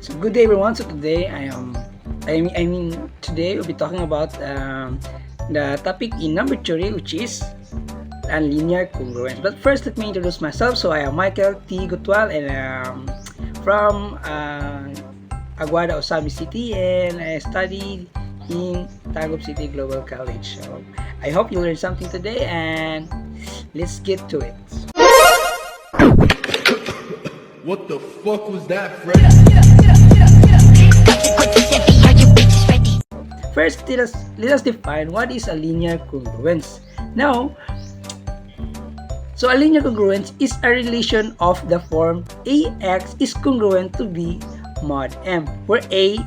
So good day everyone. So today today we'll be talking about the topic in number theory, which is linear congruence. But first, let me introduce myself. So I am Michael T. Gutwal, and from Aguada, Osabi City, and I studied in Taguig City Global College. So I hope you learned something today, and let's get to it. What the fuck was that, Fred? First, let us define what is a linear congruence. Now, so a linear congruence is a relation of the form AX is congruent to B mod M, where A,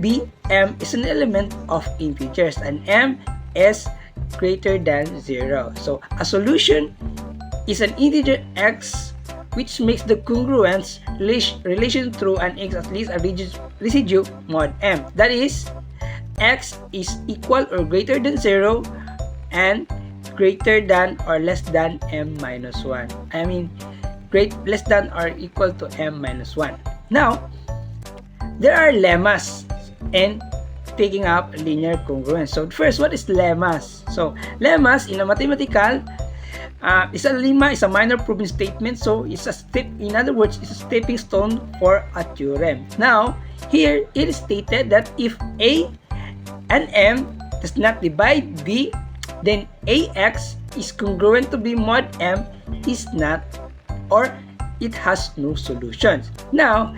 B, M is an element of integers and M is greater than 0. So a solution is an integer x which makes the congruence relation true and x at least a residue mod m. That is, x is equal or greater than 0 and greater than or less than m minus 1. Less than or equal to m minus 1. Now, there are lemmas in taking up linear congruence. So first, what is lemmas? So lemmas in a mathematical is a minor proving statement. So it's a step, in other words, it's a stepping stone for a theorem. Now, here it is stated that if A and M does not divide B, then AX is congruent to B mod M is not, or it has no solutions. Now,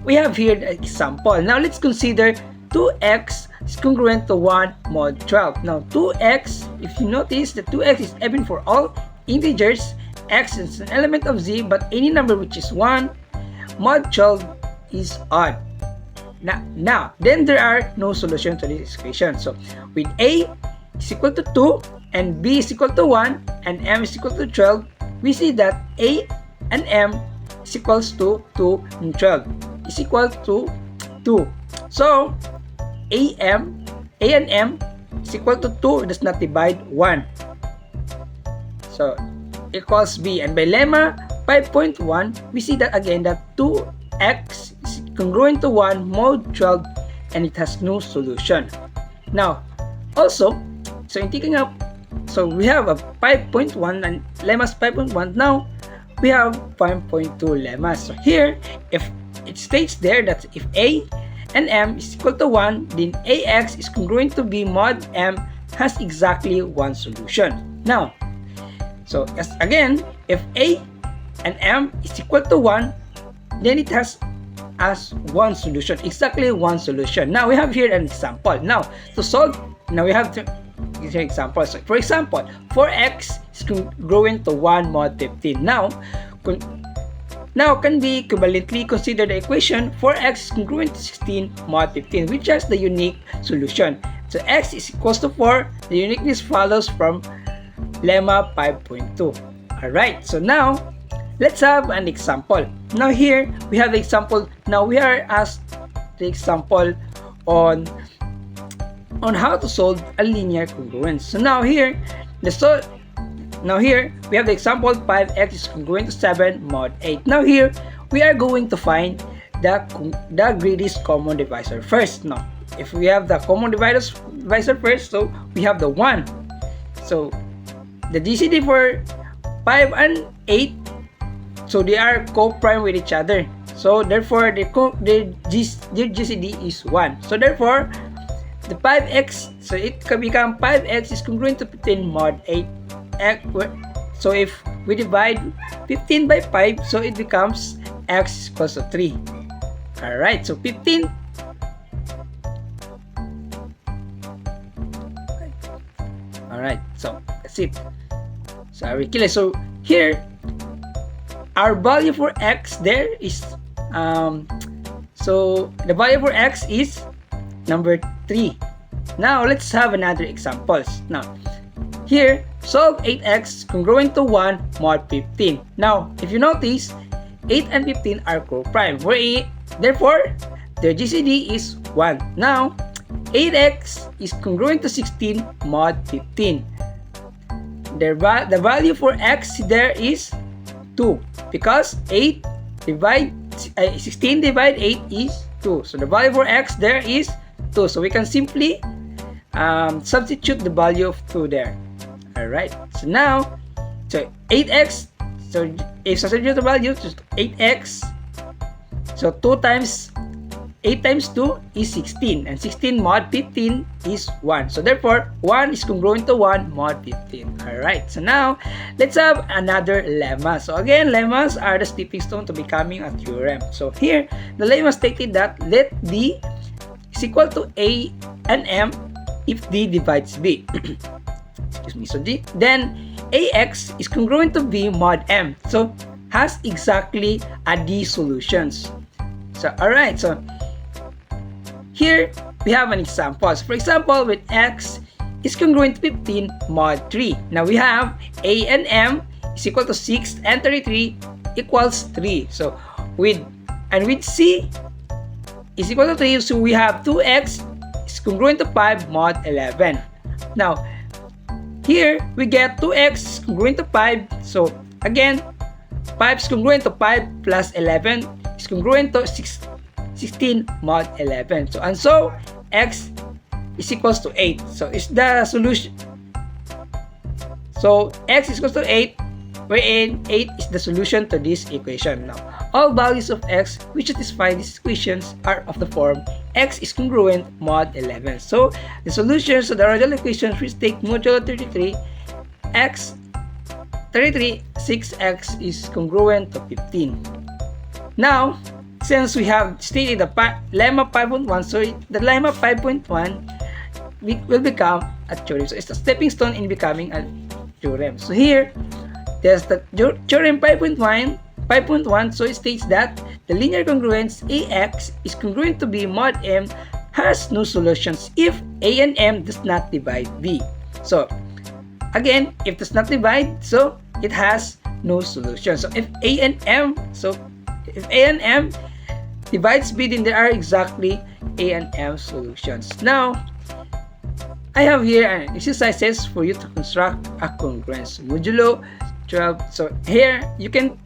we have here the example. Now, let's consider 2x is congruent to 1 mod 12. Now, 2x, if you notice, the 2x is even for all integers. X is an element of z, but any number which is 1, mod 12 is odd. Now, then there are no solution to this equation. So, with A is equal to 2, and B is equal to 1, and M is equal to 12, we see that A and M is equals to 2 and 12 is equal to 2. So, A and M is equal to 2, does not divide 1. So, equals B. And by lemma 5.1, we see that again that 2x is congruent to 1 mod 12 and it has no solution. Now, also, so in taking up, so we have a 5.1 and lemmas 5.1. Now, we have 5.2 lemmas. So here, if it states there that if A and M is equal to 1, then AX is congruent to B mod M has exactly one solution. Now, so again, if A and M is equal to 1, then it has one solution, exactly one solution. Now, we have here an example. Now, to solve, now we have to give an example. So, for example, 4x is congruent to 1 mod 15. Now, can be equivalently consider the equation 4x is congruent to 16 mod 15, which has the unique solution. So x is equals to 4. The uniqueness follows from lemma 5.2. Alright, so now let's have an example. Now here we have the example. Now we are asked the example on how to solve a linear congruence. So now here Now here, we have the example 5x is congruent to 7 mod 8. Now here, we are going to find the greatest common divisor first. Now, if we have the common divisor first, so we have the 1. So, the GCD for 5 and 8, so they are co-prime with each other. So, therefore, their GCD is 1. So, therefore, the 5x, so it can become 5x is congruent to 15 mod 8. So if we divide 15 by 5, so it becomes x equals to 3. Alright, so 15. Alright, so that's it. So so here, our value for x there is, so the value for x is number 3. Now, let's have another examples. Now, here, solve 8x congruent to 1 mod 15. Now, if you notice, 8 and 15 are co-prime, therefore, their GCD is 1. Now, 8x is congruent to 16 mod 15. The value for x there is 2 because 8 divide 16 divided 8 is 2. So the value for x there is 2. So we can simply substitute the value of 2 there. Alright, so now, so 8x, so if substitute the value, so 8x, so 2 times 8 times 2 is 16, and 16 mod 15 is 1. So therefore, 1 is congruent to 1 mod 15. Alright, so now, let's have another lemma. So again, lemmas are the stepping stone to becoming a theorem. So here, the lemma stated that let D is equal to A and M if D divides B. Excuse me, so D, then AX is congruent to B mod M. So, has exactly a D solutions. So, alright, so here, we have an example. So, for example, with x is congruent to 15 mod 3. Now, we have a and m is equal to 6 and 33 equals 3. So, with c is equal to 3, so we have 2x is congruent to 5 mod 11. Now, here, we get 2x is congruent to 5. So, again, 5 is congruent to 5 plus 11 is congruent to 16 mod 11. So, and so, x is equals to 8. So, is the solution. So, x is equals to 8, wherein 8 is the solution to this equation. Now, all values of x which satisfy these equations are of the form x is congruent mod 11. So, the solutions to the original equation which take modulo 33, x 33, 6x is congruent to 15. Now, since we have stated the lemma 5.1, so the lemma 5.1 will become a theorem. So it's a stepping stone in becoming a theorem. So here, there's the theorem 5.1. So it states that the linear congruence AX is congruent to B mod M has no solutions if A and M does not divide B. So again, if does not divide, so it has no solution. So if A and M, so if A and M divides B, then there are exactly A and M solutions. Now, I have here an exercises for you to construct a congruence modulo 12. So here you can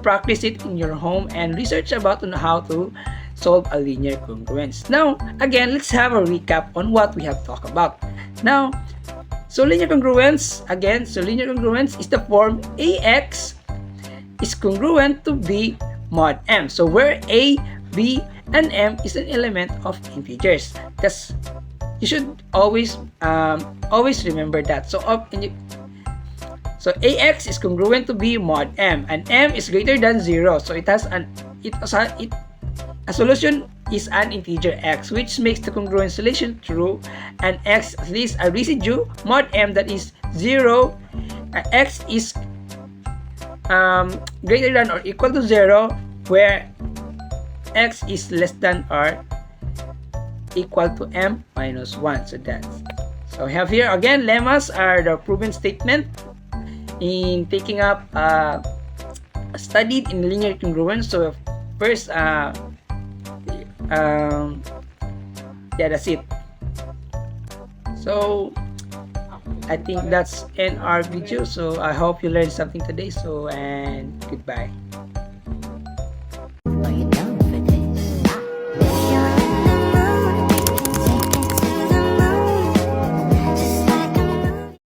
practice it in your home and research about on how to solve a linear congruence. Now, again, let's have a recap on what we have talked about. Now, so linear congruence, again, so linear congruence is the form AX is congruent to B mod M. So where A, B, and M is an element of integers. That's, you should always remember that. So so AX is congruent to B mod M, and M is greater than 0. So a solution is an integer x, which makes the congruence relation true, and x at least a residue mod M that is 0. X is greater than or equal to 0, where x is less than or equal to m minus 1. So that's, so we have here again lemmas are the proven statement in taking up studied in linear congruence. So first yeah, that's it. So I think that's in our video. So I hope you learned something today. So, and goodbye.